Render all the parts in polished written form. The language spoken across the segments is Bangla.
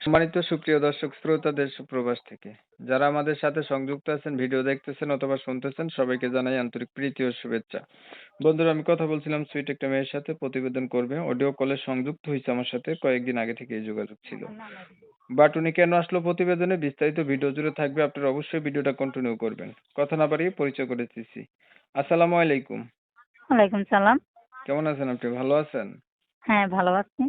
সম্মানিত সুপ্রিয় দর্শক শ্রোতা দেশ ও প্রবাস থেকে যারা আমাদের সাথে সংযুক্ত আছেন, ভিডিও দেখতেছেন অথবা শুনতেছেন, সবাইকে জানাই আন্তরিক প্রীতি ও শুভেচ্ছা। বন্ধুরা, আমি কথা বলছিলাম সুইট একটা মেয়ের সাথে, প্রতিবেদন করবে, অডিও কলে সংযুক্ত হয়েছে আমার সাথে, কয়েকদিন আগে থেকে এই যোগাযোগ ছিল। বাট উনি কেন আসলো প্রতিবেদনে বিস্তারিত ভিডিও জুড়ে থাকবে, আপনারা অবশ্যই ভিডিওটা কন্টিনিউ করবেন। কথা না বাড়িয়ে পরিচয় করে দিচ্ছি। আসসালামু আলাইকুম। ওয়ালাইকুম সালাম। কেমন আছেন আপনি? ভালো আছেন? হ্যাঁ, ভালো আছি।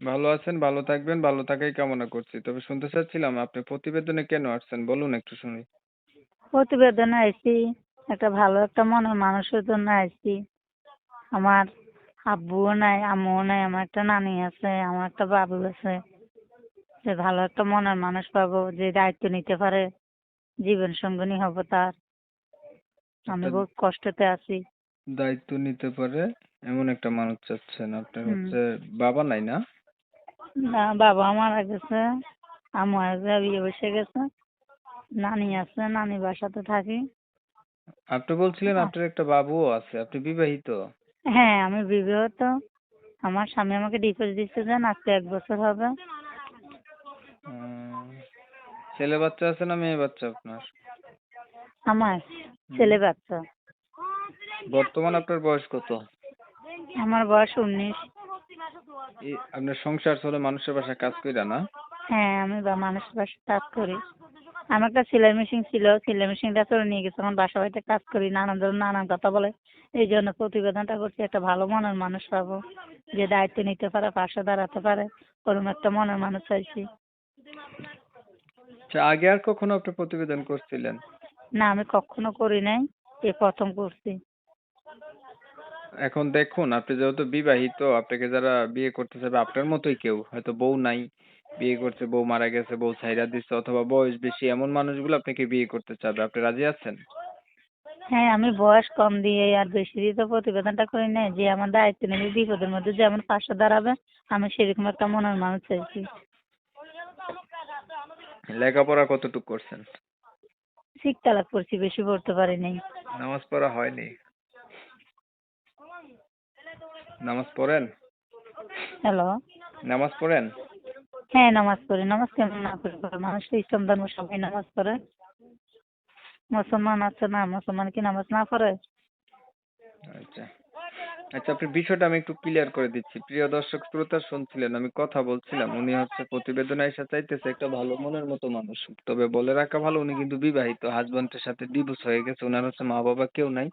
ভালো আছেন, ভালো থাকবেন, ভালো থাকাই কামনা করছি। তবে শুনতে চাচ্ছিলাম আপনি প্রতিবেদনে কেন আসছেন, বলুন একটু শুনি। প্রতিবেদনে আইছি একটা ভালো একটা মনের মানুষের জন্য আইছি। আমার আব্বুও নাই, আম্মুও নাই, আমার একটা নানি আছে, আমার একটা বাবু আছে। যে ভালো একটা মনের মানুষ পাবো, যে দায়িত্ব নিতে পারে, জীবন সঙ্গিনী হব তার। আমি একটা বহুত কষ্টতে আছি। দায়িত্ব নিতে পারে এমন একটা মানুষ চাচ্ছেন। আপনার হুম। হচ্ছে বাবা নাই না? না, বাবা মারা গেছে, আম্মু আগে বিয়ে বসে গেছে, নানি আছে, নানি বাসাতে থাকি। আপনি বলছিলেন আপনার একটা বাবুও আছে, আপনি বিবাহিত? হ্যাঁ, আমি বিবাহিত। আমার স্বামী আমাকে ডিভোর্স দিচ্ছে, যান আজকে 1 বছর হবে। উম, ছেলে বাচ্চা আছে না মেয়ে বাচ্চা আপনার? আমার হুম। ছেলে বাচ্চা। বর্তমান আপনার বয়স কত? আমার বয়স 19। আপনার সংসার চলে মানুষের বাসায় কাজ কইরা না? হ্যাঁ, আমি মানুষের বাসায় কাজ করি। আমার একটা সেলাই মেশিন ছিল, সেলাই মেশিনটা চলে নিয়ে গেছে, এখন বাসা বাড়িতে কাজ করি, নানান জন নানান কথা বলে। এই জন্য প্রতিবেদনটা করছি, একটা ভালো মনের মানুষ পাবো, যে দায়িত্ব নিতে পারে, পাশে দাঁড়াতে পারে, ওরকম একটা মনের মানুষ চাইছি। আচ্ছা, আগে আর কখনো আপনি প্রতিবেদন করছিলেন? না, আমি কখনো করি নাই, এই প্রথম করছি। এখন দেখুন, আপনি যেহেতু বিবাহিত, আপনাকে যারা বিয়ে করতে চাবে আপনার মতোই কেউ, হয়তো বউ নাই, বিয়ে করছে, বউ মারা গেছে, বউ ছাইড়া দিচ্ছে, অথবা বয়স বেশি, এমন মানুষগুলো আপনাকে বিয়ে করতে চাবে। আপনি রাজি আছেন? হ্যাঁ, আমি বয়স কম দিয়ে আর বেশি দিয়ে তো প্রতিবেদনটা করি নাই, যে আমার দায়িত্ব নেবে, বিপদের মধ্যে যে আমার পাশে দাঁড়াবে, আমি সেরকম একটা মনের মানুষ চাইছি। লেখাপড়া কতটুকু করছেন? শিক্ষা করছি, বেশি পড়তে পারি নাই। নামাজ পড়া হয়নি? নামাজ পড়েন? হ্যালো। নামাজ পড়েন? হ্যাঁ, নামাজ পড়ি। নামাজ কেমন না পড়ে? মানুষ তো ইসলাম ধর্ম সবাই নামাজ পড়ে। মুসলমান আছে না, মুসলমান কি নামাজ না পড়ে? আচ্ছা আচ্ছা, আপনার বিষয়টা আমি একটু ক্লিয়ার করে দিচ্ছি। প্রিয় দর্শক শ্রোতা, শুনছিলেন আমি কথা বলছিলাম, উনি হচ্ছে প্রতিবেদনে এসে চাইতেছে একটা ভালো মনের মতো মানুষ। তবে বলে রাখা ভালো, উনি কিন্তু বিবাহিত, হাজবেন্ডের সাথে ডিভোর্স হয়ে গেছে, ওনার হচ্ছে মা বাবা কেউ নাই,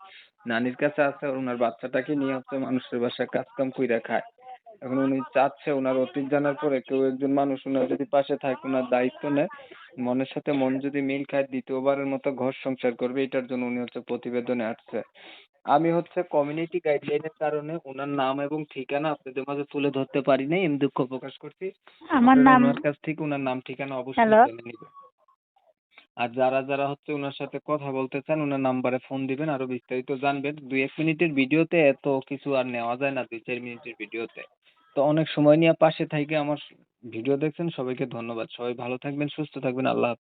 নানির কাছে আছে, আর ওনার বাচ্চাটাকে নিয়ে হচ্ছে মানুষের বাসায় কাজ কাম কইরা খায়। এখন উনি চাচ্ছে ওনার অতীত জানার পরে কেউ একজন মানুষ ওনার যদি পাশে থাকে, ওনার দায়িত্ব নেয়, মনের সাথে মন যদি মিল খায়, দ্বিতীয়বারের মতো ঘর সংসার করবে, এটার জন্য উনি হচ্ছে প্রতিবেদনে আসছে। আমি হচ্ছে কমিউনিটি গাইডলাইনের কারণে ওনার নাম এবং ঠিকানা আপনাদের মাঝে তুলে ধরতে পারি নাই, আমি দুঃখ প্রকাশ করছি। আমার আপনারা নাম। ওনার কাছ থেকে ওনার নাম ঠিকানা অবশ্যই হ্যালো। জেনে নেবেন। আর যারা যারা হচ্ছে ওনার সাথে কথা বলতে চান, ওনার নাম্বারে ফোন দিবেন, আরো বিস্তারিত জানবেন। 2-1 মিনিটের ভিডিওতে এত কিছু আর নেওয়া যায় না, 2-4 মিনিটের ভিডিওতে। তো অনেক সময় নিয়ে পাশে থাইকে আমার ভিডিও দেখছেন, সবাইকে ধন্যবাদ। সবাই ভালো থাকবেন, সুস্থ থাকবেন, আল্লাহ হাফেজ।